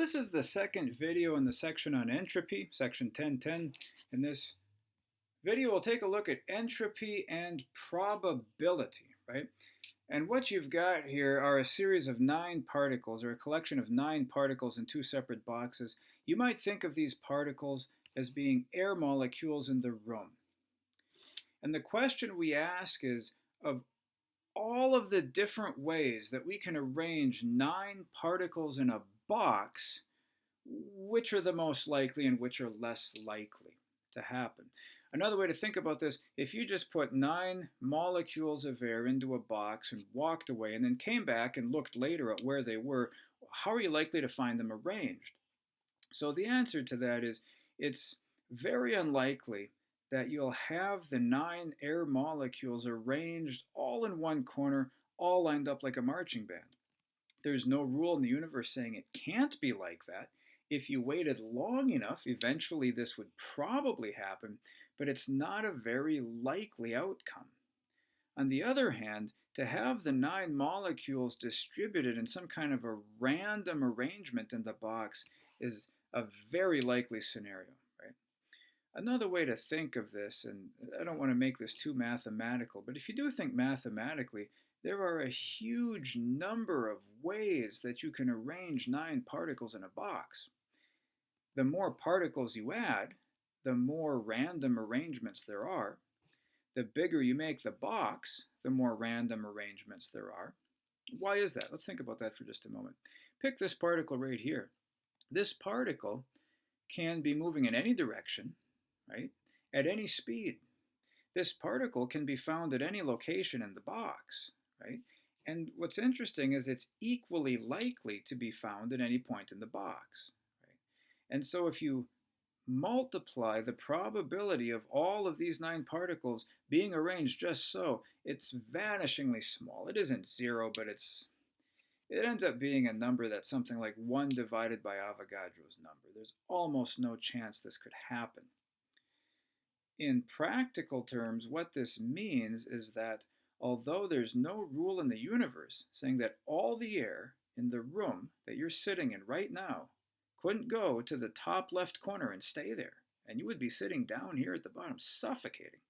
This is the second video in the section on entropy, section 1010. In this video, we'll take a look at entropy and probability, right? And what you've got here are a series of 9 particles, or a collection of 9 particles in 2 separate boxes. You might think of these particles as being air molecules in the room. And the question we ask is, of all of the different ways that we can arrange 9 particles in a box, which are the most likely and which are less likely to happen? Another way to think about this, if you just put 9 molecules of air into a box and walked away and then came back and looked later at where they were, how are you likely to find them arranged? So the answer to that is it's very unlikely that you'll have the 9 air molecules arranged all in one corner, all lined up like a marching band. There's no rule in the universe saying it can't be like that. If you waited long enough, eventually this would probably happen, but it's not a very likely outcome. On the other hand, to have the 9 molecules distributed in some kind of a random arrangement in the box is a very likely scenario, right? Another way to think of this, and I don't want to make this too mathematical, but if you do think mathematically, there are a huge number of ways that you can arrange 9 particles in a box. The more particles you add, the more random arrangements there are. The bigger you make the box, the more random arrangements there are. Why is that? Let's think about that for just a moment. Pick this particle right here. This particle can be moving in any direction, right, at any speed. This particle can be found at any location in the box, right? And what's interesting is it's equally likely to be found at any point in the box, right? And so if you multiply the probability of all of these 9 particles being arranged just so, it's vanishingly small. It isn't 0, but it ends up being a number that's something like 1 divided by Avogadro's number. There's almost no chance this could happen. In practical terms, what this means is that although there's no rule in the universe saying that all the air in the room that you're sitting in right now couldn't go to the top left corner and stay there, and you would be sitting down here at the bottom suffocating.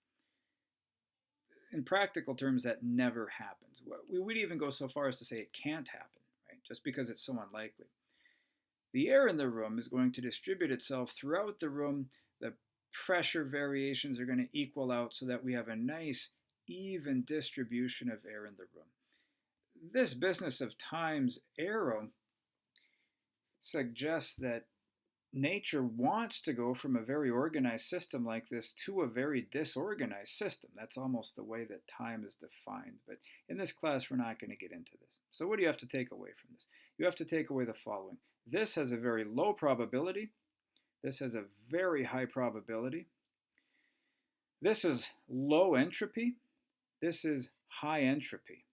In practical terms, that never happens. We would even go so far as to say it can't happen, right? Just because it's so unlikely. The air in the room is going to distribute itself throughout the room. The pressure variations are going to equal out so that we have a nice, even distribution of air in the room. This business of times arrow suggests that nature wants to go from a very organized system like this to a very disorganized system. That's almost the way that time is defined. But in this class, we're not going to get into this. So what do you have to take away from this? You have to take away the following. This has a very low probability. This has a very high probability. This is low entropy. This is high entropy.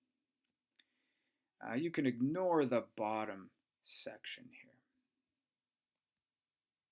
You can ignore the bottom section here.